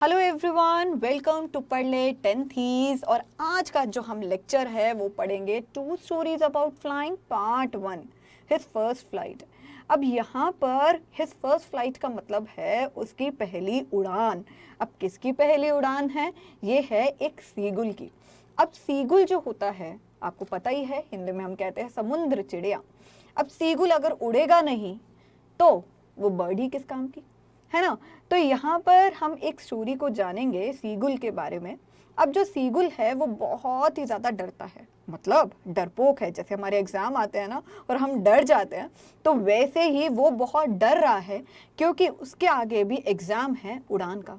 Hello everyone, welcome to पढ़ ले टेंथीज। और आज का जो हम लेक्चर है वो पढ़ेंगे two stories about flying part 1, his first flight. अब यहाँ पर हिज फर्स्ट फ्लाइट का मतलब है उसकी पहली उड़ान। अब किसकी पहली उड़ान है? ये है एक सीगुल की। अब सीगुल जो होता है आपको पता ही है, हिंदी में हम कहते हैं समुद्र चिड़िया। अब सीगुल अगर उड़ेगा नहीं तो वो बर्ड ही किस काम की, है ना। तो यहाँ पर हम एक स्टोरी को जानेंगे सीगुल के बारे में। अब जो सीगुल है वो बहुत ही ज़्यादा डरता है, मतलब डरपोक है। जैसे हमारे एग्ज़ाम आते हैं ना और हम डर जाते हैं, तो वैसे ही वो बहुत डर रहा है क्योंकि उसके आगे भी एग्ज़ाम है उड़ान का।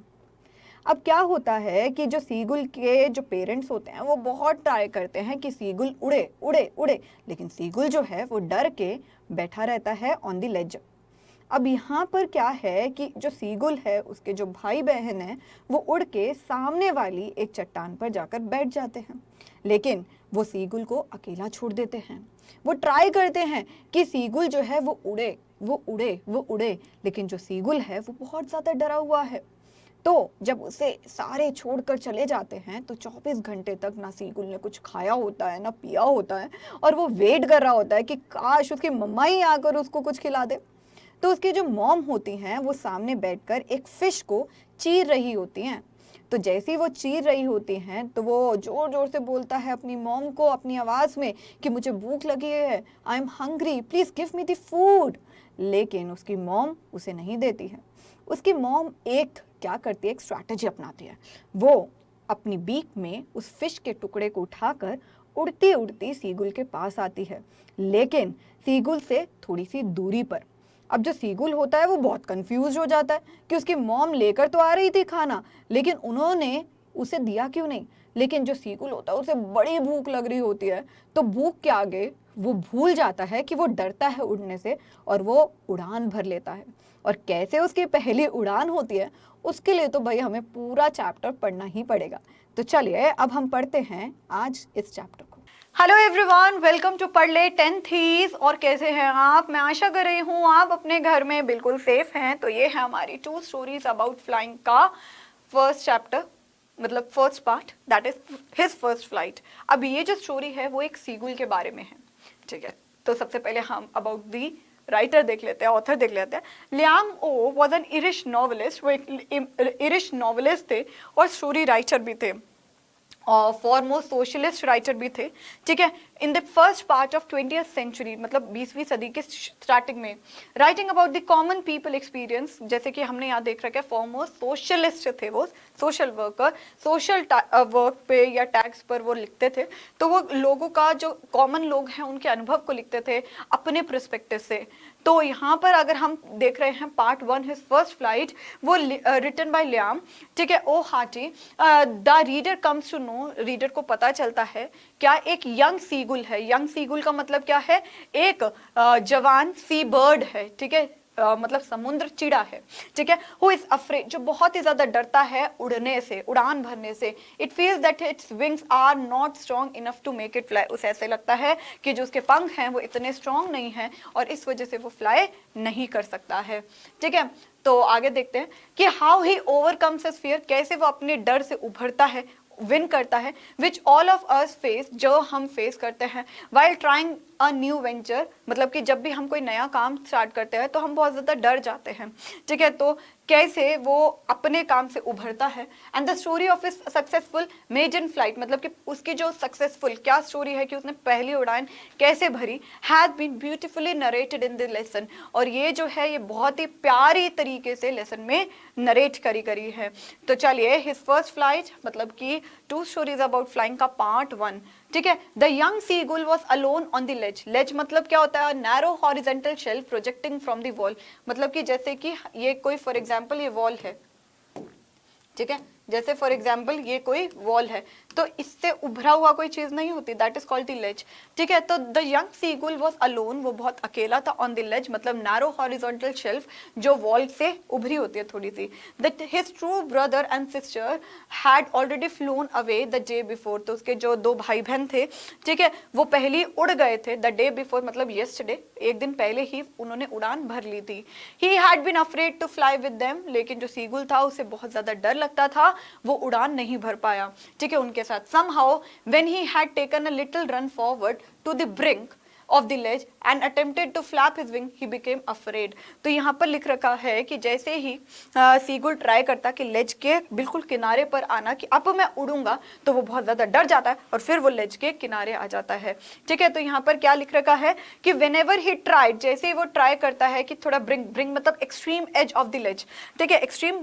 अब क्या होता है कि जो सीगुल के जो पेरेंट्स होते हैं वो बहुत ट्राई करते हैं कि सीगुल उड़े उड़े उड़े, लेकिन सीगुल जो है वो डर के बैठा रहता है ऑन द लेज। अब यहाँ पर क्या है कि जो सीगुल है उसके जो भाई बहन हैं वो उड़ के सामने वाली एक चट्टान पर जाकर बैठ जाते हैं, लेकिन वो सीगुल को अकेला छोड़ देते हैं। वो ट्राई करते हैं कि सीगुल जो है वो उड़े वो उड़े वो उड़े, लेकिन जो सीगुल है वो बहुत ज़्यादा डरा हुआ है। तो जब उसे सारे छोड़कर चले जाते हैं तो 24 घंटे तक ना सीगुल ने कुछ खाया होता है ना पिया होता है, और वो वेट कर रहा होता है कि काश उसकी मम्मा ही आकर उसको कुछ खिला दे। तो उसकी जो मॉम होती हैं वो सामने बैठकर एक फिश को चीर रही होती हैं। तो जैसे ही वो चीर रही होती हैं तो वो जोर जोर से बोलता है अपनी मॉम को अपनी आवाज़ में कि मुझे भूख लगी है, I am hungry, please give me the food. लेकिन उसकी मॉम उसे नहीं देती है। उसकी मॉम एक क्या करती है, एक स्ट्रैटेजी अपनाती है। वो अपनी बीक में उस फिश के टुकड़े को उठाकर उड़ती उड़ती सीगुल के पास आती है, लेकिन सीगुल से थोड़ी सी दूरी पर। अब जो सीगुल होता है वो बहुत कंफ्यूज हो जाता है कि उसकी मॉम लेकर तो आ रही थी खाना, लेकिन उन्होंने उसे दिया क्यों नहीं। लेकिन जो सीगुल होता है उसे बड़ी भूख लग रही होती है, तो भूख के आगे वो भूल जाता है कि वो डरता है उड़ने से, और वो उड़ान भर लेता है। और कैसे उसकी पहली उड़ान होती है उसके लिए तो भाई हमें पूरा चैप्टर पढ़ना ही पड़ेगा। तो चलिए अब हम पढ़ते हैं आज इस चैप्टर को। हेलो एवरीवन, वेलकम टू पढ़ ले टेंथीज। और कैसे हैं आप? मैं आशा कर रही हूँ आप अपने घर में बिल्कुल सेफ हैं। तो ये है हमारी टू स्टोरीज अबाउट फ्लाइंग का फर्स्ट चैप्टर, मतलब first part, that is his first flight. अब ये जो स्टोरी है वो एक सीगुल के बारे में है, ठीक है। तो सबसे पहले हम अबाउट दी राइटर देख लेते हैं, ऑथर देख लेते हैं। Liam O was an Irish novelist, वो एक इरिश नॉवलिस्ट थे और स्टोरी राइटर भी थे और फॉरमोस्ट सोशलिस्ट राइटर भी थे, ठीक है। In the first part of 20th century, मतलब 20वीं सदी के स्टार्टिंग में, writing about the common people experience, जैसे कि हमने यहाँ देख रखा है फॉरमोस्ट सोशलिस्ट थे वो, सोशल वर्कर, सोशल वर्क पे या टैक्स पर वो लिखते थे। तो वो लोगों का जो कॉमन लोग हैं उनके अनुभव को लिखते थे अपने पर्सपेक्टिव से। तो यहाँ पर अगर हम देख रहे हैं पार्ट 1 हिज फर्स्ट फ्लाइट, वो रिटन बाय लियाम, ठीक है, O'Flaherty. The reader comes to know, reader को पता चलता है क्या एक यंग सीगुल है। यंग सीगुल का मतलब क्या है? एक जवान सी बर्ड है, ठीक है, मतलब समुद्र चिड़ा है, ठीक है। हु इज अफ्रेड, जो बहुत ही ज्यादा डरता है उड़ने से, उड़ान भरने से। It feels that its wings are not strong enough to make it fly, उसे ऐसे लगता है कि जो उसके पंख हैं वो इतने स्ट्रॉन्ग नहीं हैं और इस वजह से वो फ्लाई नहीं कर सकता है, ठीक है। तो आगे देखते हैं कि how he overcomes his fear, कैसे वो अपने डर से उभरता है, विन करता है। Which all of us face, जो हम फेस करते हैं while trying a new venture, मतलब कि जब भी हम कोई नया काम स्टार्ट करते हैं तो हम बहुत ज़्यादा डर जाते हैं, ठीक है। तो कैसे वो अपने काम से उभरता है। And the story of his successful maiden flight, मतलब कि उसकी जो सक्सेसफुल क्या स्टोरी है कि उसने पहली उड़ान कैसे भरी, has been beautifully narrated in the lesson, और ये जो है ये बहुत ही प्यारी तरीके से लेसन में नरेट करी है। तो चलिए हिज फर्स्ट फ्लाइट, मतलब कि टू स्टोरीज अबाउट फ्लाइंग का पार्ट 1, ठीक है। The young seagull was alone on the ledge. Ledge मतलब क्या होता है? Narrow horizontal shelf projecting from the wall, मतलब कि जैसे कि ये कोई फॉर एग्जांपल ये वॉल है, ठीक है, जैसे फॉर एग्जाम्पल ये कोई वॉल है, तो इससे उभरा हुआ कोई चीज नहीं होती, that is called the ledge. ठीक है, तो the young seagull was alone, वो बहुत अकेला था, ऑन द लेज मतलब नैरो हॉरिजॉन्टल शेल्फ जो वॉल से उभरी होती है थोड़ी सी। That his true brother and sister had already flown away the day before, तो उसके जो दो भाई बहन थे, ठीक है, वो पहले ही उड़ गए थे, द डे बिफोर मतलब यस्टरडे, एक दिन पहले ही उन्होंने उड़ान भर ली थी। He had been afraid to fly with them, लेकिन जो सीगुल था उसे बहुत ज्यादा डर लगता था, वो उड़ान नहीं भर पाया, ठीक है, उनके साथ। somehow when he had taken a little run forward to the brink of the ledge and attempted to flap his wing, he became afraid। तो यहाँ पर लिख रखा है कि जैसे ही सीगुल ट्राई करता कि लेज के बिल्कुल किनारे पर आना कि अब मैं उड़ूंगा, तो वो बहुत ज्यादा डर जाता है और फिर वो लेज के किनारे आ जाता है। ठीक है, तो यहाँ पर क्या लिख रखा है कि whenever he tried, जैसे ही वो ट्राई करता है कि थोड़ा ब्रिंग मतलब extreme edge of the ledge, ठीक है, extreme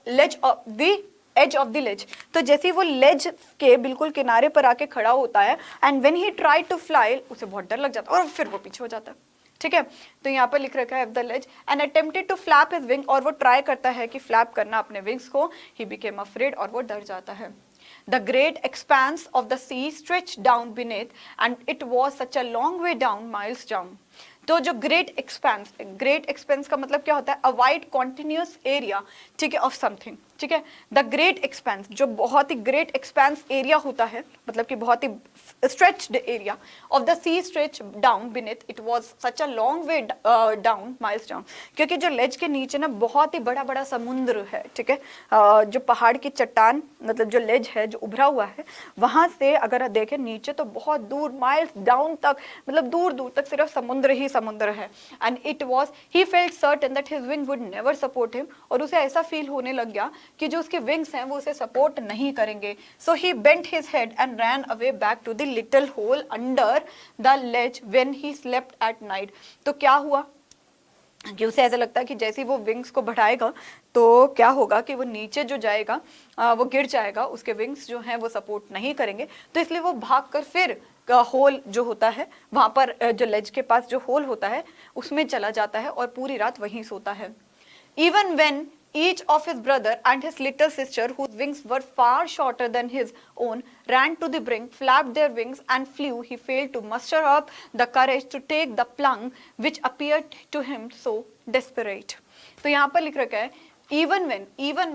ledge of the edge of the ledge, तो जैसे ही वो लेज के बिल्कुल किनारे पर आके खड़ा होता है, and when he try to fly, उसे बहुत डर लग जाता है और फिर वो पीछे हो जाता है। ठीक है, तो यहाँ पर लिख रखा है the ledge and attempted to flap his wing, और वो ट्राई करता है कि फ्लैप करना अपने विंग्स को, ही बिकेम अफ्रेड, और वो डर जाता है। The great expanse of the sea stretched down beneath, and it was such a long way down, miles down। तो जो ग्रेट एक्सपेंस का मतलब क्या होता है, अ वाइड कॉन्टिन्यूस एरिया, ठीक है, ऑफ समथिंग। ठीक है, द ग्रेट एक्सपेंस, जो बहुत ही ग्रेट एक्सपेंस एरिया होता है, मतलब कि बहुत ही stretched area of the sea stretch down beneath, it was such a long way down, miles down, क्योंकि जो लेज के नीचे ना बहुत ही बड़ा बड़ा समुद्र है। ठीक है, जो पहाड़ की चट्टान मतलब जो लेज है जो उभरा हुआ है, वहां से अगर देखें नीचे तो बहुत दूर माइल्स डाउन तक, मतलब दूर दूर तक सिर्फ समुद्र ही समुद्र है। And it was, he felt certain that his wing would never support him, और उसे ऐसा फील होने लग गया कि जो उसके विंग्स हैं वो उसे सपोर्ट नहीं करेंगे। So he bent his head and ran away back to the little hole under the ledge when he slept at night. तो क्या हुआ कि उसे ऐसा लगता है कि जैसे ही वो विंग्स को बढ़ाएगा तो क्या होगा कि वो नीचे जो जाएगा वो गिर जाएगा, उसके विंग्स जो हैं वो सपोर्ट नहीं करेंगे, तो इसलिए वो भागकर फिर होल जो होता है वहां पर, जो लेज के पास जो होल होता है उसमें चला जाता है और पूरी रात वहीं सोता है। Even when each of his brother and his little sister, whose wings were far shorter than his own, ran to the brink, flapped their wings and flew, he failed to muster up the courage to take the plunge which appeared to him so desperate। तो यहाँ पर लिख रखा है even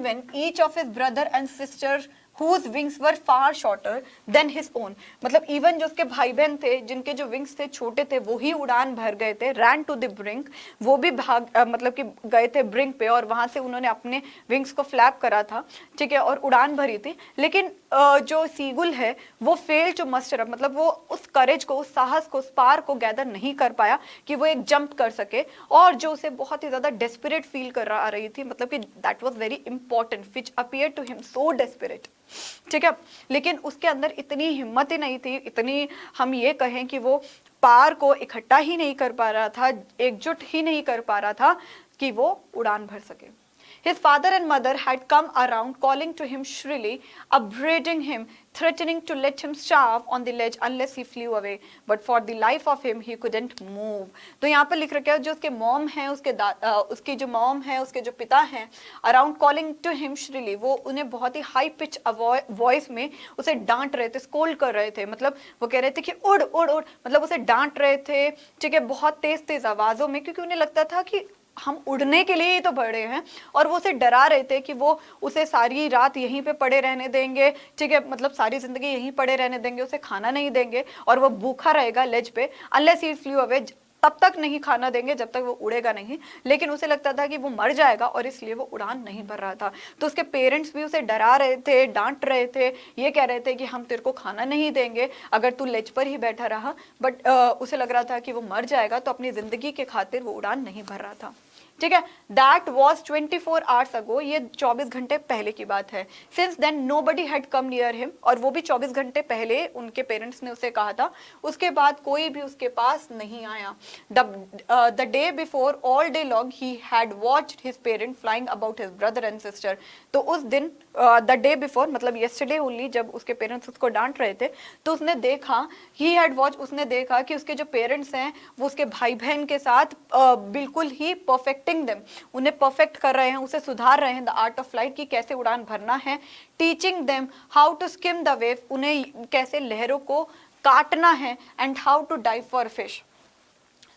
when each of his brother and sister whose wings were far shorter than his own, मतलब even जो उसके भाई बहन थे जिनके जो विंग्स थे छोटे थे, वो ही उड़ान भर गए थे, ran to the brink, वो भी भाग मतलब कि गए थे ब्रिंक पे, और वहां से उन्होंने अपने विंग्स को फ्लैप करा था, ठीक है, और उड़ान भरी थी। लेकिन जो सीगुल है वो फेल टू मस्टर अप, मतलब वो उस करेज को, उस साहस को, उस पार को गैदर नहीं कर पाया कि वो एक जंप कर सके, और जो उसे बहुत ही ज्यादा डेस्परेट फील कर रही थी, मतलब कि that was very important which appeared to him so desperate. ठीक है, लेकिन उसके अंदर इतनी हिम्मत ही नहीं थी, इतनी हम ये कहें कि वो पार को इकट्ठा ही नहीं कर पा रहा था, एकजुट ही नहीं कर पा रहा था कि वो उड़ान भर सके। His father and mother had come around, calling to him shrilly, upbraiding him, threatening to let him starve on the ledge unless he flew away. But for the life of him, he couldn't move। तो यहाँ पर लिख रखा है जो उसके mom है, उसकी जो मॉम है, उसके जो पिता हैं, around calling to him shrilly, वो उन्हें बहुत ही हाई पिच वॉइस में उसे डांट रहे थे, स्कोल्ड कर रहे थे, मतलब वो कह रहे थे कि उड़ उड़ उड़, मतलब उसे डांट रहे थे, ठीक है, बहुत तेज तेज आवाजों में, क्योंकि उन्हें लगता था कि हम उड़ने के लिए ही तो बड़े हैं, और वो उसे डरा रहे थे कि वो उसे सारी रात यहीं पे पड़े रहने देंगे, ठीक है, मतलब सारी जिंदगी यहीं पड़े रहने देंगे, उसे खाना नहीं देंगे और वो भूखा रहेगा लेज पे, अनलेस ही फ्लू अवे, तब तक नहीं खाना देंगे जब तक वो उड़ेगा नहीं। लेकिन उसे लगता था कि वो मर जाएगा और इसलिए वो उड़ान नहीं भर रहा था। तो उसके पेरेंट्स भी उसे डरा रहे थे, डांट रहे थे, ये कह रहे थे कि हम तेरे को खाना नहीं देंगे अगर तू लेज पर ही बैठा रहा, बट उसे लग रहा था कि वो मर जाएगा, तो अपनी जिंदगी के खातिर वो उड़ान नहीं भर रहा था। ठीक है, दैट वॉज 24 आवर्स अगो, ये 24 घंटे पहले की बात है। Since then nobody had come near him, और वो भी 24 घंटे पहले उनके पेरेंट्स ने उसे कहा था, उसके बाद कोई भी उसके पास नहीं आया। The day before all day long he had watched his parent flying about his brother and sister. तो उस दिन द डे बिफोर मतलब येस्टरडे ओनली, जब उसके पेरेंट्स उसको डांट रहे थे, तो उसने देखा, ही हैड वॉच, उसने देखा कि उसके जो पेरेंट्स हैं वो उसके भाई बहन के साथ बिल्कुल ही परफेक्ट परफेक्टिंग देम, उन्हें परफेक्ट कर रहे हैं, उसे सुधार रहे हैं, द आर्ट ऑफ फ्लाइट, की कैसे उड़ान भरना है, teaching them how to skim the wave, उन्हें कैसे लहरों को काटना है, and how to dive for fish,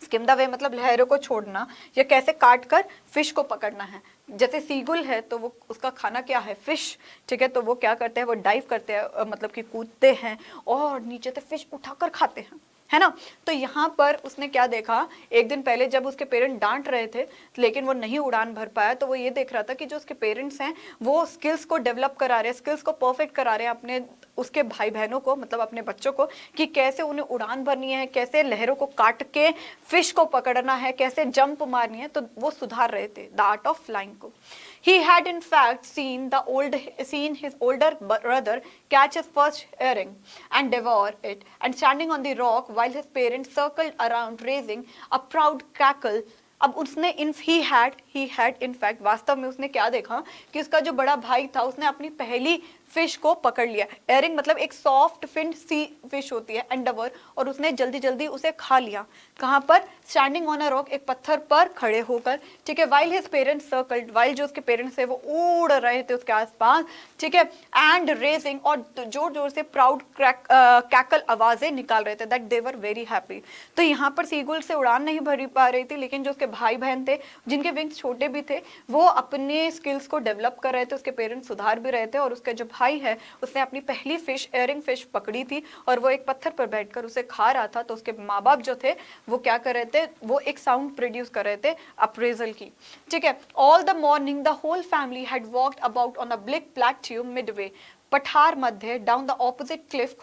skim the way मतलब लहरों को छोड़ना, या कैसे काट कर फिश को पकड़ना है। जैसे सीगुल है तो वो उसका खाना क्या है, फिश, ठीक है, तो वो क्या करते हैं, वो डाइव करते हैं, मतलब कि कूदते हैं और नीचे से फिश उठाकर खाते हैं, है ना। तो यहाँ पर उसने क्या देखा, एक दिन पहले जब उसके पेरेंट डांट रहे थे लेकिन वो नहीं उड़ान भर पाया, तो वो ये देख रहा था कि जो उसके पेरेंट्स हैं वो स्किल्स को डेवलप करा रहे हैं, स्किल्स को परफेक्ट करा रहे हैं अपने उसके भाई बहनों को, मतलब अपने बच्चों को, कि कैसे उन्हें उड़ान भरनी है, कैसे लहरों को काट के फिश को पकड़ना है, कैसे जंप मारनी है, तो वो सुधार रहे थे द आर्ट ऑफ फ्लाइंग को। He had in fact seen his older brother catch his first herring and devour it, and standing on the rock while his parents circled around raising a proud cackle. अब उसने he had in fact वास्तव में उसने क्या देखा कि उसका जो बड़ा भाई था उसने अपनी पहली फिश को पकड़ लिया। एरिंग मतलब एक सॉफ्ट फिन सी फिश होती है, एंडवर, और उसने जल्दी जल्दी उसे खा लिया। कहाँ पर, स्टैंडिंग ऑन अ रॉक, एक पत्थर पर खड़े होकर, ठीक है। While his parents circled, while जो उसके पेरेंट्स थे वो उड़ रहे थे उसके आसपास, ठीक है, एंड रेजिंग, और जोर जोर से प्राउड कैकल आवाजें निकाल रहे थे, that they were very happy. तो यहाँ पर सीगुल से उड़ान नहीं भरी पा रही थी, लेकिन जो उसके भाई बहन थे जिनके विंग्स छोटे भी थे वो अपने स्किल्स को डेवलप कर रहे थे, उसके पेरेंट्स सुधार भी रहे थे, और उसका जो भाई है उसने अपनी पहली फिश, एयरिंग फिश पकड़ी थी और वो एक पत्थर पर बैठकर उसे खा रहा था। तो उसके माँ बाप जो थे वो क्या कर रहे थे, वो एक साउंड प्रोड्यूस कर रहे थे अप्रेजल की, ठीक है। All the morning the whole family had walked about on a black plateau midway पठार मध्य down the opposite cliff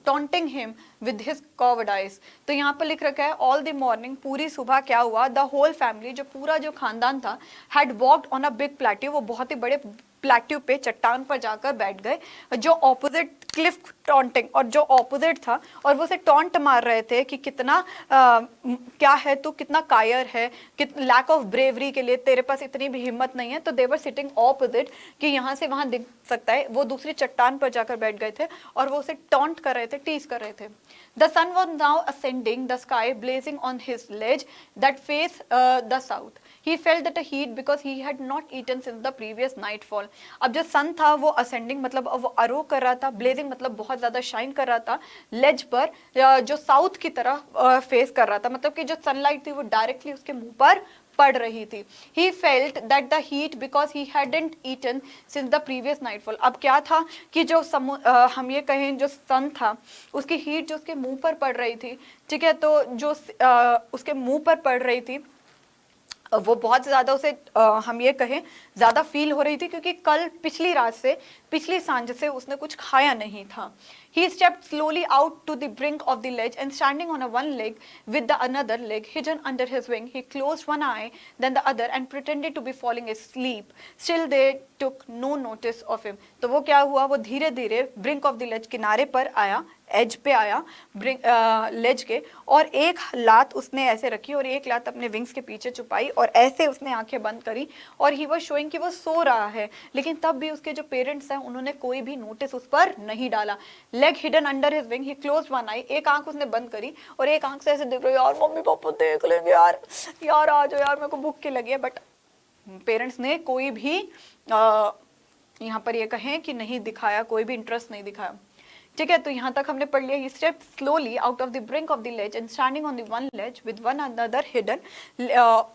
taunting him with his curved eyes. तो यहाँ पर लिख रखा है ऑल द मॉर्निंग, पूरी सुबह क्या हुआ, द होल फैमिली, जो पूरा जो खानदान था, had walked on a big plateau, वो बहुत ही बड़े प्लेट्यू पे, चट्टान पर जाकर बैठ गए, जो ऑपोजिट क्लिफ टॉन्टिंग, और जो ऑपोजिट था, और वो उसे टॉन्ट मार रहे थे कि कितना क्या है तू, कितना कायर है, लैक ऑफ ब्रेवरी के लिए तेरे पास इतनी भी हिम्मत नहीं है। तो देवर सिटिंग ऑपोजिट, कि यहाँ से वहां दिख सकता है, वो दूसरी चट्टान पर जाकर बैठ गए थे और वो उसे टॉन्ट कर रहे थे, टीज कर रहे थे। The sun was now ascending the sky blazing on his ledge that face the south. He felt that a heat because he had not eaten since the previous nightfall. अब जो सन था वो असेंडिंग मतलब वो अरो कर रहा था, ब्लेजिंग मतलब बहुत ज्यादा शाइन कर रहा था, लेज पर जो साउथ की तरफ फेस कर रहा था, मतलब कि जो सनलाइट थी वो डायरेक्टली उसके मुंह पर पड़ रही थी। He felt that the heat because he hadn't eaten since the previous nightfall. अब क्या था कि जो हम ये कहें जो सन था उसकी हीट जो उसके मुंह पर पड़ रही थी, ठीक है, तो जो उसके मुंह पर पड़ रही थी वो बहुत ज़्यादा उसे हम ये कहें ज़्यादा फील हो रही थी, क्योंकि कल पिछली सांझ से उसने कुछ खाया नहीं था। He stepped slowly out to the brink of the ledge and standing on a one leg with the another leg hidden under his wing, he closed one eye, then the other and pretended to be falling asleep. Still they took no notice of him. तो वो क्या हुआ, वो धीरे धीरे brink of the ledge, किनारे पर आया, एज पे आया, लेज के, और एक लात उसने ऐसे रखी और एक लात अपने विंग्स के पीछे छुपाई और ऐसे उसने आंखें बंद करी, और ही वाज शोइंग कि वो सो रहा है, लेकिन तब भी उसके जो पेरेंट्स हैं उन्होंने कोई भी नोटिस उस पर नहीं डाला। Leg hidden under his wing, he closed one eye, एक आंख उसने बंद करी और एक आंख से ऐसे देख रही, यार मम्मी पापा देख लेंगे, यार यार आ जाओ यार, मेरे को भूख की लगी है। बट पेरेंट्स ने कोई भी यहाँ पर ये कहें कि नहीं दिखाया, कोई भी इंटरेस्ट नहीं दिखाया, ठीक है। तो यहाँ तक हमने पढ़ लिया। He stepped slowly out of the brink of the ledge and standing on the one ledge with one another hidden,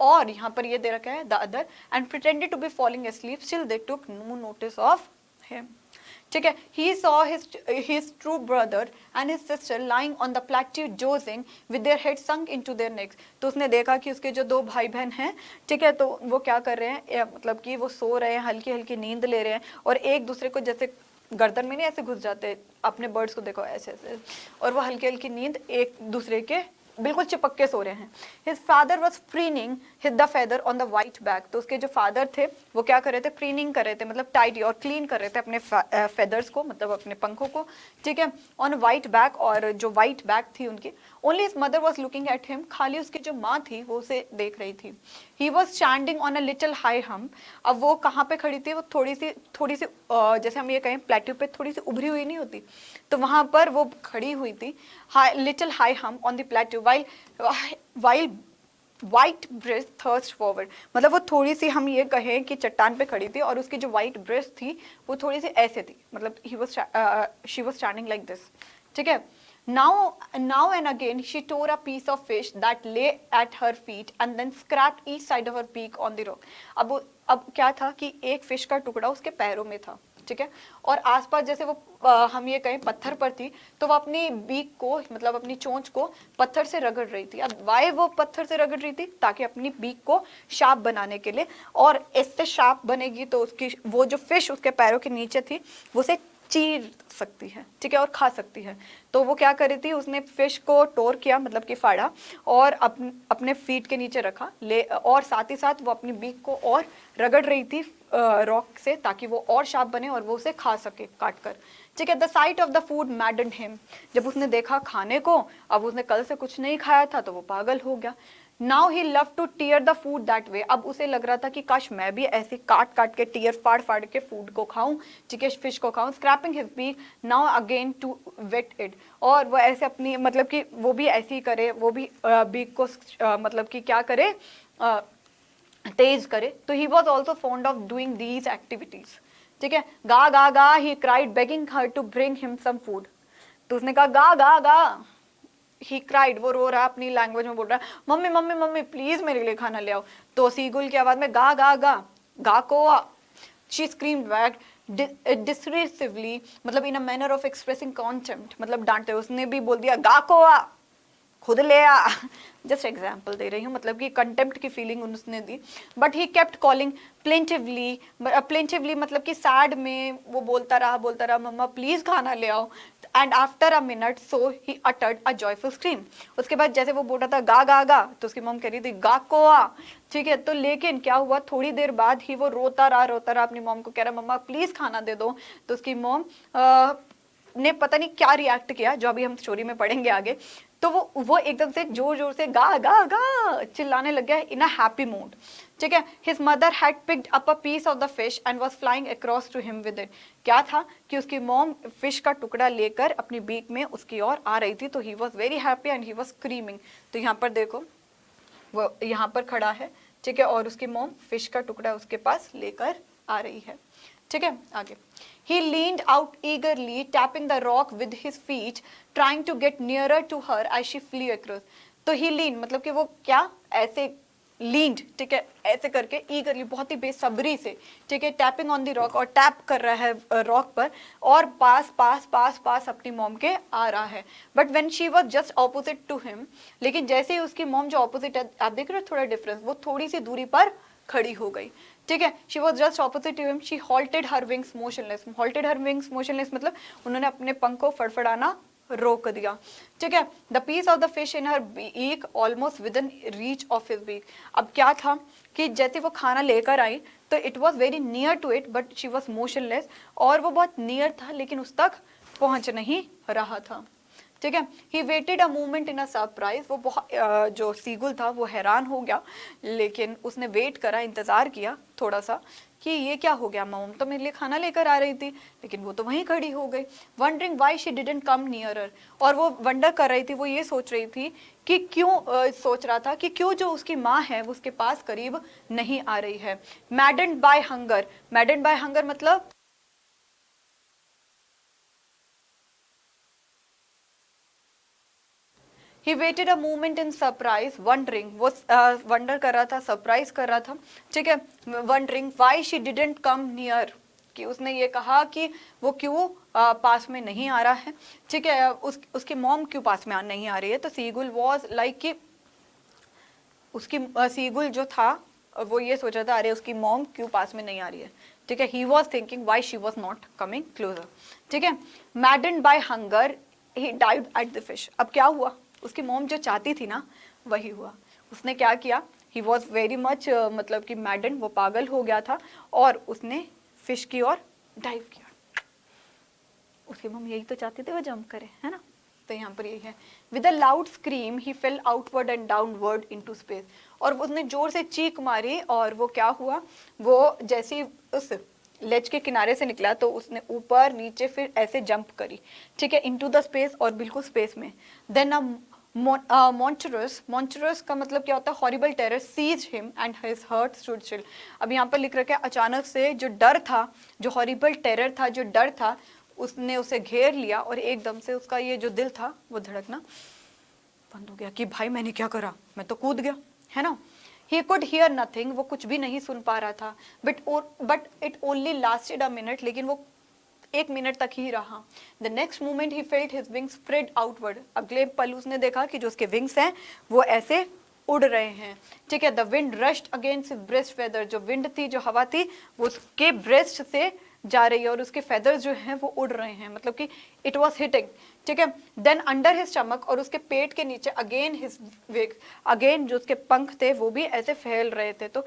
और यहाँ पर ये दे रखा है the other, and pretended to be falling asleep. Still they took no notice of him. ठीक है। He saw his true brother and his sister lying on the plateau dozing with their heads sunk into their necks. तो उसने देखा कि उसके जो दो भाई बहन हैं, ठीक है, तो वो क्या कर रहे हैं, मतलब कि वो सो रहे हैं, हल्की हल्की नींद ले रहे हैं, और एक दूसरे को जैसे गर्दन में नहीं ऐसे घुस जाते, अपने बर्ड्स को देखो ऐसे ऐसे, और वो हल्की हल्की नींद एक दूसरे के बिल्कुल चिपक के सो रहे हैं। His father was preening the feather on the white back. तो उसके जो फादर थे वो क्या कर रहे थे, प्रीनिंग कर रहे थे, मतलब टाइडी और क्लीन कर रहे थे अपने फेदर्स को, मतलब अपने पंखों को, ठीक है, ऑन वाइट बैक, और जो वाइट बैक थी उनकी। Only his mother was looking at him, खाली उसकी जो माँ थी वो उसे देख रही थी। He was standing on a little high hump. अब वो कहाँ पे खड़ी थी, वो थोड़ी सी जैसे हम ये कहें प्लेट्यू पे थोड़ी सी उभरी हुई नहीं होती, तो वहां पर वो खड़ी हुई थी, little high hump on the plateau, while white breast thrust forward, मतलब वो थोड़ी सी, हम ये कहें कि चट्टान पे खड़ी थी और उसकी जो वाइट ब्रेस्ट थी वो थोड़ी सी ऐसे थी, मतलब she was standing like this, ठीक है। Now and again she tore a piece of fish that lay at her feet and then scraped each side of her beak on the rock. अब क्या था कि एक फिश का टुकड़ा उसके पैरों में था, ठीक है, और आसपास जैसे वो हम ये कहें पत्थर पर थी, तो वो अपनी बीक को, मतलब अपनी चोंच को पत्थर से रगड़ रही थी। अब वाई वो पत्थर से रगड़ रही थी? ताकि अपनी बीक को शार्प बनाने के लिए, और इससे शार्प बनेगी तो उसकी वो जो फिश उसके पैरों के नीचे थी वो उसे चीर सकती है, ठीक है, और खा सकती है। तो वो क्या कर रही थी, उसने फिश को टोर किया, मतलब कि फाड़ा, और अपने फीट के नीचे रखा ले, और साथ ही साथ वो अपनी बीक को और रगड़ रही थी रॉक से, ताकि वो और शार्प बने और वो उसे खा सके काट कर, ठीक है। The site of the food मैडन्ड him, जब उसने देखा खाने को, अब उसने कल से कुछ नहीं खाया था तो वो पागल हो गया। Now he love two tier the food that way, अब उसे लग रहा था कि काश मैं भी ऐसे काट काट के, टीयर फाड़ फाड़ के फूड को खाऊं, ठीक है, फिश को खाऊं। Scraping his beak now again to whet it, और वो ऐसे अपनी, मतलब कि वो भी ऐसे ही करे, वो भी बीक को मतलब कि क्या करे, तेज करे। तो he was also fond of doing these activities, ठीक है। गा गा गा he cried begging her to bring him some food, तो उसने कहा गा गा गा, ही क्राइड, वो रो रहा है, अपनी लैंग्वेज में बोल रहा है, मम्मी मम्मी मम्मी प्लीज मेरे लिए खाना ले आओ। तो सीगुल की आवाज में गा गा गा, गा कोआ, शी स्क्रीम्ड बैक डिसरेसिवली, मतलब in a manner of expressing contempt, मतलब डांटते, उसने भी बोल दिया गा कोआ, खुद ले आ। जस्ट एग्जाम्पल दे रही हूँ, मतलब कि कंटेम्प्ट की फीलिंग उसने दी। But he kept calling plaintively, plaintively मतलब कि सैड में वो बोलता रहा मम्मा प्लीज खाना ले आओ। And after a minute so he uttered a joyful scream, उसके बाद जैसे वो बोल रहा था गा गा गा, तो उसकी मॉम कह रही थी गा कोआ, ठीक है। तो लेकिन क्या हुआ, थोड़ी देर बाद ही वो रोता रहा अपनी मॉम को, कह रहा मम्मा प्लीज खाना दे दो। तो उसकी मॉम ने पता नहीं क्या रिएक्ट किया, जो अभी हम स्टोरी में पढ़ेंगे आगे। तो वो एकदम से जोर जोर से गा गा गा चिल्लाने लग गया इन अ हैप्पी मूड, ठीक है। His mother had picked up a piece of the fish and was flying across to him with it, क्या था कि उसकी मॉम फिश का टुकड़ा लेकर अपनी बीक में उसकी ओर आ रही थी। तो he was very happy and he was screaming. तो यहाँ पर देखो वो यहाँ पर खड़ा है, ठीक है, और उसकी मॉम फिश का टुकड़ा उसके पास लेकर आ रही है, ठीक है। आगे he leaned out eagerly tapping the rock with his feet trying to get nearer to her as she flew across। तो he leaned मतलब कि वो क्या ऐसे लीन्ड, ठीक है, ऐसे करके ईगरली, बहुत ही बेसब्री से, ठीक है, टैपिंग ऑन द रॉक, और टैप कर रहा है रॉक पर, और पास पास पास पास अपनी मॉम के आ रहा है। But when she was just opposite to him, लेकिन जैसे ही उसकी मॉम जो ऑपोजिट है, आप देख रहे हो थोड़ा डिफरेंस, वो थोड़ी सी दूरी पर खड़ी हो गई, ठीक है। She was just opposite to him, she halted her wings motionless, halted her wings motionless मतलब उन्होंने अपने पंख को फड़फड़ाना रोक दिया, ठीक है। The piece of the fish in her beak almost within reach of his beak, अब क्या था कि जैसे वो खाना लेकर आई तो it was very near to it but she was motionless, और वो बहुत नियर था लेकिन उस तक पहुंच नहीं रहा था, ठीक है। He waited a moment in a surprise, वो बहुत जो सीगुल था वो हैरान हो गया, लेकिन उसने वेट करा, इंतजार किया थोड़ा सा कि ये क्या हो गया, मॉम तो मेरे लिए खाना लेकर आ रही थी लेकिन वो तो वहीं खड़ी हो गई। Wondering why she didn't come nearer, और वो वंडर कर रही थी, वो ये सोच रही थी कि क्यों सोच रहा था कि क्यों जो उसकी माँ है वो उसके पास करीब नहीं आ रही है। Maddened by hunger, maddened by hunger मतलब He waited a moment in surprise, wondering, वो वंडर कर रहा था, सरप्राइज कर रहा था, ठीक है। wondering why she didn't come near, कि उसने ये कहा कि वो क्यों पास में नहीं आ रहा है, ठीक है, उसकी मॉम क्यों पास में नहीं आ रही है। तो सीगुल वॉज लाइक कि उसकी सीगुल जो था वो ये सोच रहा था अरे उसकी मॉम क्यों पास में नहीं आ रही है, ठीक है। He was thinking why she was not coming closer, ठीक है। Maddened by hunger he dive at the fish, अब क्या हुआ, उसकी मॉम जो चाहती थी ना वही हुआ। उसने क्या किया, ही वॉज वेरी मच मतलब कि मैडन, वो पागल हो गया था, और उसने फिश की ओर डाइव किया। उसकी मॉम यही तो चाहती थी वो जंप करे, है ना। तो यहाँ पर यही है, with a loud scream he fail outward and downward into space, और उसने जोर से चीख मारी, और वो क्या हुआ, वो जैसे उस लेज के किनारे से निकला तो उसने ऊपर नीचे फिर ऐसे जंप करी, ठीक है, इनटू द स्पेस, और बिल्कुल स्पेस में। देन अ Monstrous का मतलब क्या होता है? Horrible terror seize him and his heart stood still. अब यहाँ पर लिख रखा है अचानक से जो डर था, जो हॉरिबल टेरर था, जो डर था, उसने उसे घेर लिया और एकदम से उसका ये जो दिल था वो धड़कना बंद हो गया कि भाई मैंने क्या करा, मैं तो कूद गया, है ना। He could hear nothing, वो कुछ भी नहीं सुन पा रहा था, but it only lasted a minute, लेकिन वो 1 मिनट तक ही रहा। The next moment he felt his wings spread outward, अगले पल उसने देखा कि जो उसके विंग्स हैं वो ऐसे उड़ रहे हैं, ठीक है। The wind rushed against his breast feather, जो विंड थी, जो हवा थी, वो उसके ब्रेस्ट से जा रही है और उसके फेदर्स जो हैं वो उड़ रहे हैं, मतलब कि इट वॉज हिटिंग, ठीक है। देन अंडर हिज स्टमक, और उसके पेट के नीचे अगेन हिज विग, अगेन जो उसके पंख थे वो भी ऐसे फैल रहे थे। तो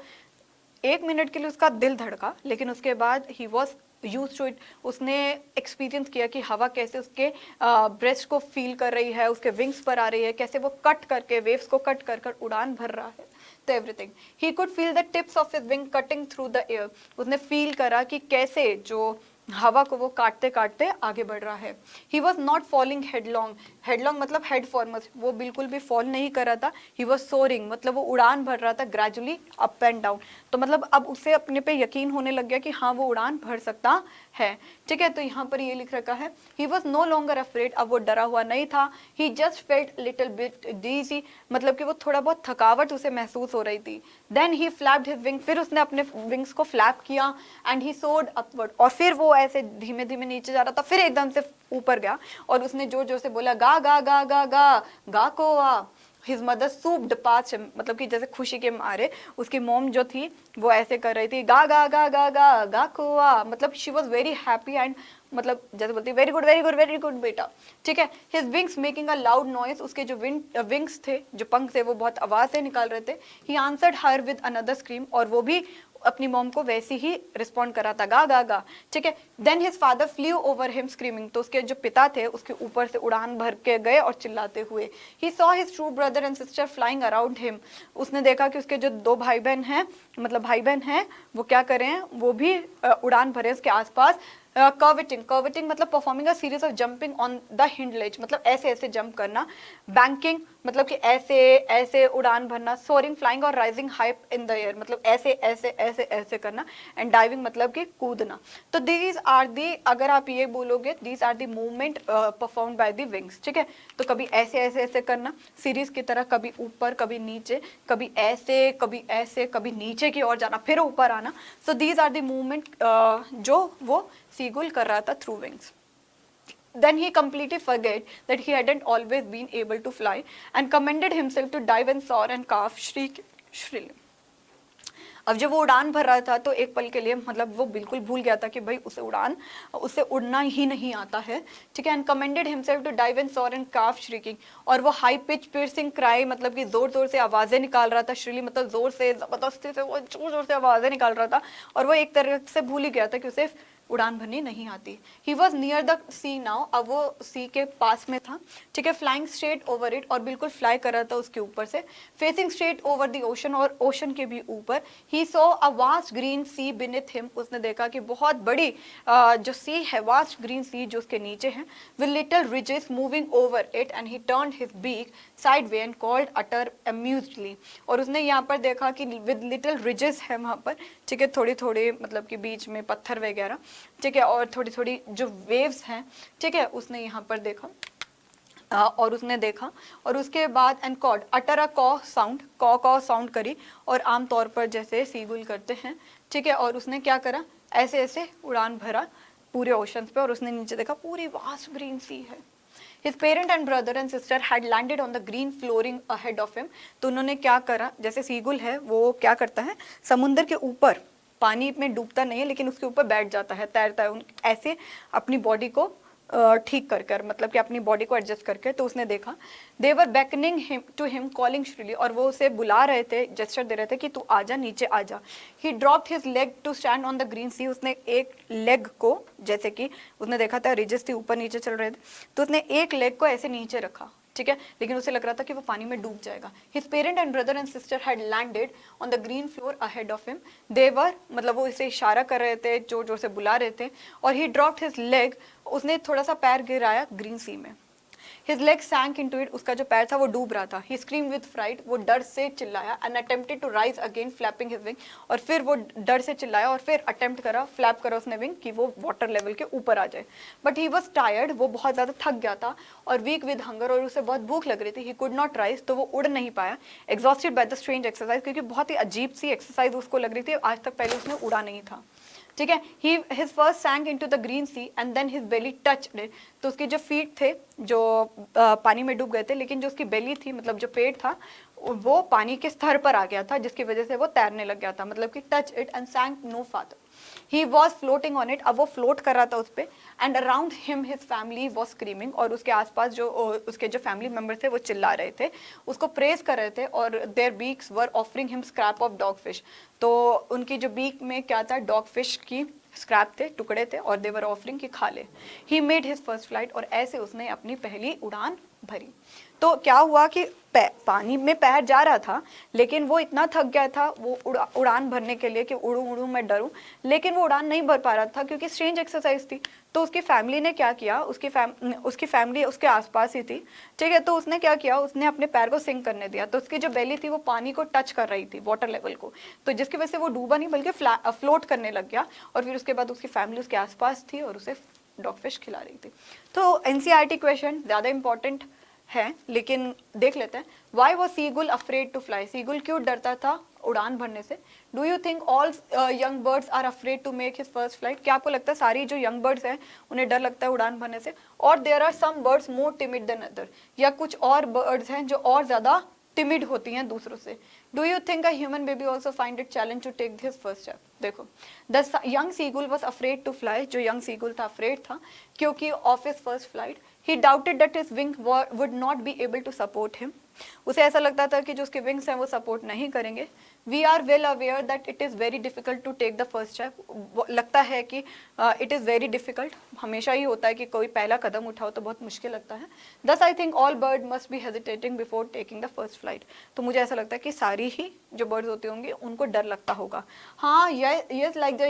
1 मिनट के लिए उसका दिल धड़का, लेकिन उसके बाद he was used to it, उसने एक्सपीरियंस किया कि हवा कैसे उसके ब्रेस्ट को फील कर रही है, उसके विंग्स पर आ रही है, कैसे वो कट करके वेव्स को कट कर कर उड़ान भर रहा है। तो everything he could feel the tips of his wing cutting through the air, उसने फील करा कि कैसे जो हवा को वो काटते काटते आगे बढ़ रहा है। ही वॉज नॉट फॉलिंग हेडलॉन्ग, हेडलॉन्ग मतलब हेड फॉरमोस्ट, वो बिल्कुल भी फॉल नहीं कर रहा था। ही वॉज सोरिंग, मतलब वो उड़ान भर रहा था ग्रेजुअली अप एंड डाउन। तो मतलब अब उसे अपने पे यकीन होने लग गया कि हाँ वो उड़ान भर सकता है, ठीक है। तो यहाँ पर ये लिख रखा है he was no longer afraid, अब वो डरा हुआ नहीं था। He just felt little bit dizzy, मतलब कि वो थोड़ा बहुत थकावट उसे महसूस हो रही थी। Then he flapped his wing, फिर उसने अपने विंग्स को फ्लैप किया, एंड ही सोर्ड अपवर्ड, और फिर वो ऐसे धीमे धीमे नीचे जा रहा था, फिर एकदम से ऊपर गया और उसने जोर जोर से बोला गा गा गा गा गा गा कोआ। हिज मदर सूप्ड पास हिम, मतलब कि जैसे खुशी के मारे उसकी मॉम जो थी वो ऐसे कर रही थी गा गा गा गा गा गा कोआ, मतलब she was very happy and मतलब जैसे बोलती very good very good very good बेटा, ठीक है। His wings making a loud noise, उसके जो विंग्स थे, जो पंख थे, वो बहुत आवाज से निकाल रहे थे। He answered her with another scream, और वो भी अपनी मॉम को वैसे ही रिस्पॉन्ड करा था गा गा गा, ठीक है। Then his father flew over him screaming, तो उसके जो पिता थे उसके ऊपर से उड़ान भर के गए और चिल्लाते हुए। He saw his true brother and sister flying around him, उसने देखा कि उसके जो 2 भाई बहन हैं, मतलब भाई बहन हैं, वो क्या कर रहे हैं, वो भी उड़ान भरे उसके आसपास। कर्विटिंग, कर्विटिंग मतलब performing a series of jumping on the hind legs, मतलब ऐसे ऐसे जंप करना। बैंकिंग मतलब कि ऐसे ऐसे उड़ान भरना। सोरिंग, फ्लाइंग और rising high in the air, मतलब ऐसे ऐसे ऐसे ऐसे करना। एंड डाइविंग मतलब कि कूदना। तो दीज आर दी, अगर आप ये बोलोगे these are the movement performed by the wings, ठीक है। तो कभी ऐसे ऐसे ऐसे करना सीरीज की तरह, कभी ऊपर कभी नीचे, कभी ऐसे कभी ऐसे, कभी नीचे की ओर जाना फिर ऊपर आना। So these are the movement जो वो सीगुल कर रहा था through wings. Then he completely forget that he hadn't always been able to fly and commended himself to dive and soar and cough shriek shrilly. अब जब वो उड़ान भर रहा था तो एक पल के लिए मतलब वो बिल्कुल भूल गया था कि भाई उसे उड़ना ही नहीं आता है, ठीक है। And commanded himself to dive and soar and calf shrieking, और वो हाई पिच पियर्सिंग क्राई, मतलब कि जोर जोर से आवाजें निकाल रहा था। श्रीली मतलब जोर से, जबरदस्ती से वो जोर जोर से आवाजें निकाल रहा था, और वो एक तरह से भूल ही गया था कि उसे उड़ान भरनी नहीं आती। He was near the sea now, अब वो सी के पास में था, ठीक है। फ्लाइंग स्ट्रेट ओवर इट, और बिल्कुल फ्लाई कर रहा था उसके ऊपर से। Facing straight over the ocean, और ओशन के भी ऊपर। He saw a vast green sea beneath him, उसने देखा कि बहुत बड़ी जो सी है, वास्ट ग्रीन सी जो उसके नीचे है, with little ridges moving over it, and he turned his beak side way and called utter amusedly, और उसने यहाँ पर देखा कि विद लिटिल रिजेस है वहाँ पर, ठीक है, थोड़ी थोड़ी मतलब कि बीच में पत्थर वगैरह, ठीक है, और थोड़ी थोड़ी जो वेव्स हैं, ठीक है, उसने यहाँ पर देखा। और उसने देखा, और उसके बाद एंड कॉड अटर अ कॉ साउंड, कॉ साउंड करी, और आमतौर पर जैसे सीगुल करते हैं, ठीक है। और उसने क्या करा, ऐसे ऐसे उड़ान भरा पूरे ओशंस पे, और उसने नीचे देखा पूरी वास्ट ग्रीन सी है। His parent and brother and sister had landed on the green flooring ahead of him. तो उन्होंने क्या करा, जैसे सीगुल है वो क्या करता है, समुंदर के ऊपर, पानी में डूबता नहीं है लेकिन उसके ऊपर बैठ जाता है, तैरता है, ऐसे अपनी बॉडी को ठीक कर कर, मतलब कि अपनी बॉडी को एडजस्ट करके। तो उसने देखा they were beckoning him to him calling shrilly, और वो उसे बुला रहे थे, जेस्चर दे रहे थे कि तू आजा, नीचे आजा। He dropped his leg to stand on the green sea, उसने एक लेग को, जैसे कि उसने देखा था रिजेस थी ऊपर नीचे चल रहे थे, तो उसने एक लेग को ऐसे नीचे रखा, ठीक है, लेकिन उसे लग रहा था कि वो पानी में डूब जाएगा। His parent and brother and sister had landed on the green floor ahead of him, they were, मतलब वो इसे इशारा कर रहे थे, जोर जोर से बुला रहे थे। और ही ड्रॉप्ड हिज लेग, उसने थोड़ा सा पैर गिराया ग्रीन सी में। हिज लेग सैंक इनटू इट, उसका जो पैर था वो डूब रहा था। ही स्क्रीम विद फ्राइट, वो डर से चिल्लाया, and attempted to rise again flapping his wing, और फिर वो डर से चिल्लाया और फिर अटेम्प्ट करा, फ्लैप करा उसने विंग कि वो वाटर लेवल के ऊपर आ जाए। बट ही वॉज टायर्ड, वो बहुत ज़्यादा थक गया था और वीक विद हंगर, और उसे बहुत भूख लग रही थी। ही कुड नॉट राइज, तो वो उड़ नहीं पाया। Exhausted by the strange exercise, क्योंकि बहुत ही अजीब सी एक्सरसाइज उसको लग रही थी, आज तक पहले उसने उड़ा नहीं था। ठीक है, his first sank into the green sea and then his belly touched it, तो उसके जो फीट थे जो पानी में डूब गए थे, लेकिन जो उसकी बेली थी, मतलब जो पेट था, वो पानी के स्तर पर आ गया था, जिसकी वजह से वो तैरने लग गया था, मतलब कि touch it and sank no farther. He was floating on it, अब वो फ्लोट कर रहा था उस पर, and around him his family was screaming, और उसके आसपास जो उसके जो फैमिली मेम्बर थे वो चिल्ला रहे थे, उसको प्रेज कर रहे थे, और their beaks were offering him scrap of dog fish, तो उनकी जो बीक में क्या था, डॉग फिश की स्क्रैप थे, टुकड़े थे, और देवर ऑफरिंग की खा ले। He made his first flight, और ऐसे उसने अपनी पहली उड़ान भरी। तो क्या हुआ कि पानी में पैर जा रहा था, लेकिन वो इतना थक गया था वो उड़ान भरने के लिए कि उड़ू उड़ू मैं डरूं, लेकिन वो उड़ान नहीं भर पा रहा था क्योंकि स्ट्रेंज एक्सरसाइज थी। तो उसकी फैमिली ने क्या किया, उसकी फैमिली उसके आसपास ही थी, ठीक है, तो उसने क्या किया, उसने अपने पैर को सिंक करने दिया, तो उसकी जो बेली थी वो पानी को टच कर रही थी, वाटर लेवल को, तो जिसकी वजह से वो डूबा नहीं बल्कि फ्लोट करने लग गया, और फिर उसके बाद उसकी फैमिली उसके आसपास थी और उसे डॉग फिश खिला रही थी। तो एनसीईआरटी क्वेश्चन ज़्यादा इंपॉर्टेंट है, लेकिन देख लेते हैं। Why was seagull afraid to fly, seagull क्यों डरता था उड़ान भरने से। Do you think all young birds are afraid to make his first flight, क्या आपको लगता है सारी जो यंग बर्ड्स हैं उन्हें डर लगता है उड़ान भरने से। और there are some birds more timid than other, या कुछ और बर्ड्स हैं जो और ज़्यादा टिमिड होती हैं दूसरों से। Do you think a human baby also find it challenge to take this first step. देखो, the young seagull was afraid to fly, जो यंग सीगुल था अफ्रेड था क्योंकि of his first flight he doubted that his wing would not be able to support him, उसे ऐसा लगता था कि जो उसके विंग्स हैं वो सपोर्ट नहीं करेंगे। We are well aware that it is very difficult to take the first step, लगता है कि इट इज़ वेरी डिफिकल्ट, हमेशा ही होता है कि कोई पहला कदम उठाओ तो बहुत मुश्किल लगता है। दस I think all bird must be hesitating before taking the first flight, तो मुझे ऐसा लगता है कि सारी ही जो बर्ड्स होते होंगे उनको डर लगता होगा। हाँ, yes like the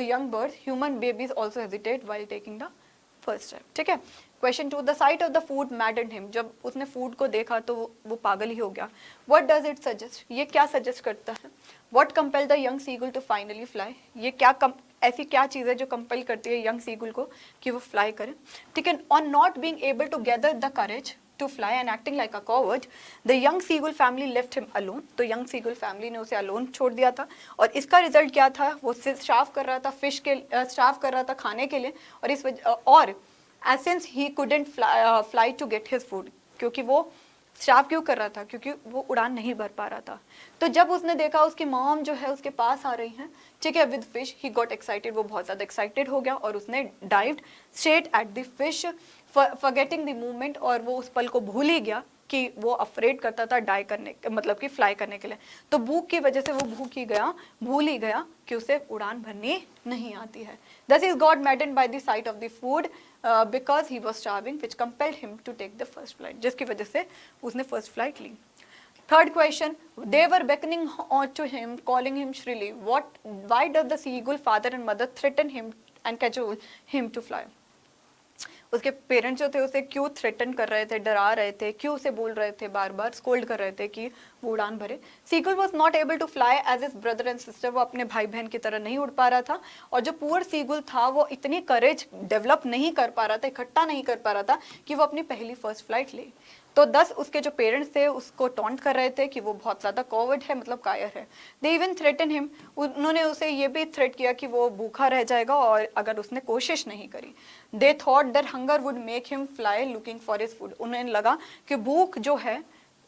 young birds, human babies also hesitate while taking the first step. ठीक है, question 2, the site of the food मैडन्ड him, जब उसने फूड को देखा तो वो पागल ही हो गया। व्हाट डज इट सजेस्ट, ये क्या सजेस्ट करता है। What compel the young seagull to finally fly, ये क्या ऐसी क्या चीज़ है जो कंपेल करती है यंग सीगुल को कि वो फ्लाई करे। ठीक है, on not being able to gather the courage to fly and acting like a coward, the young seagull family left him alone, तो young seagull family ने उसे alone छोड़ दिया था, और इसका रिजल्ट क्या था, वो स्टार्व कर रहा था फिश के, स्टार्व कर रहा था खाने के लिए, और इस वजह और since he couldn't fly to get his food, क्योंकि वो स्टार्व क्यों कर रहा था, क्योंकि वो उड़ान नहीं भर पा रहा था। तो जब उसने देखा उसकी मॉम जो है उसके पास आ रही हैं, ठीक है, with fish, he got excited, वो बहुत ज़्यादा एक्साइटेड हो गया और उसने dived straight at the fish forgetting the movement, और वो उस पल को भूल ही गया कि वो अफ्रेड करता था डाई करने, मतलब कि फ्लाई करने के लिए। तो भूख की वजह से वो भूल ही गया कि उसे उड़ान भरनी नहीं आती है। Thus is God maddened by the sight of the food because he was starving, which compelled him to take the first flight, जिसकी वजह से उसने फर्स्ट फ्लाइट ली। Third question, they were beckoning to him, calling him shrilly. Why does the seagull father and mother threaten him and cajole him to fly? उसके parents जो थे उसे क्यों थ्रेटन कर रहे थे, डरा रहे थे, क्यों उसे बोल रहे थे, बार बार स्कोल्ड कर रहे थे कि वो उड़ान भरे। Seagull was not able to fly as his brother and sister, वो अपने भाई बहन की तरह नहीं उड़ पा रहा था, और जो पुअर सीगुल था वो इतनी करेज डेवलप नहीं कर पा रहा था, इकट्ठा नहीं कर पा रहा था कि वो अपनी पहली फर्स्ट फ्लाइट ले। तो 10 उसके जो पेरेंट्स थे उसको टॉन्ट कर रहे थे कि वो बहुत ज़्यादा कॉवर्ड है, मतलब कायर है। दे इवन थ्रेटन हिम, उन्होंने उसे ये भी थ्रेट किया कि वो भूखा रह जाएगा और अगर उसने कोशिश नहीं करी। They thought that hunger would make him fly looking for his food, उन्हें लगा कि भूख जो है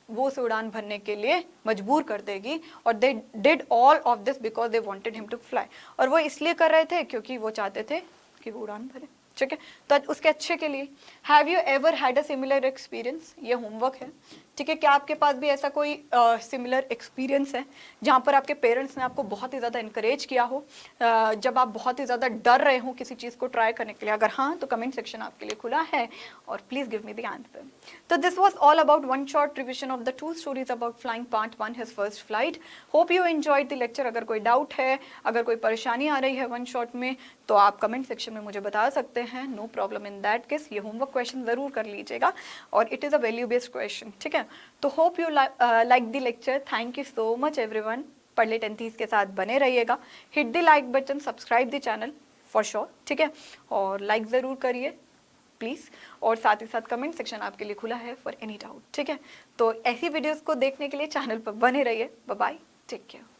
वो उसे उड़ान भरने के लिए मजबूर कर देगी, और they did all of this because they wanted him to fly, और वो इसलिए कर रहे थे क्योंकि वो चाहते थे कि वो उड़ान भरे। ठीक है, तो उसके अच्छे के लिए। Have you ever had a similar experience, ये होमवर्क है। ठीक है, क्या आपके पास भी ऐसा कोई सिमिलर एक्सपीरियंस है जहाँ पर आपके पेरेंट्स ने आपको बहुत ही ज़्यादा इनकरेज किया हो, जब आप बहुत ही ज़्यादा डर रहे हो किसी चीज़ को ट्राई करने के लिए। अगर हाँ तो कमेंट सेक्शन आपके लिए खुला है, और please give me the answer. तो this was all about one short revision of the 2 stories about flying part 1 his first flight. Hope you enjoyed the lecture. अगर कोई डाउट है, अगर कोई परेशानी आ रही है वन शॉट में, तो आप कमेंट सेक्शन में मुझे बता सकते हैं, no problem in that case. ये होमवर्क क्वेश्चन ज़रूर कर लीजिएगा और it is a value based question, ठीक है। तो hope you like the lecture. Thank you so much everyone. पढ़ ले 10th के साथ बने रहिएगा। Hit the like button, subscribe the channel for sure, ठीक है, और लाइक ज़रूर करिए प्लीज़। और साथ ही साथ कमेंट सेक्शन आपके लिए खुला है फॉर एनी डाउट, ठीक है। तो ऐसी वीडियोस को देखने के लिए चैनल पर बने रहिए। Bye bye, take care.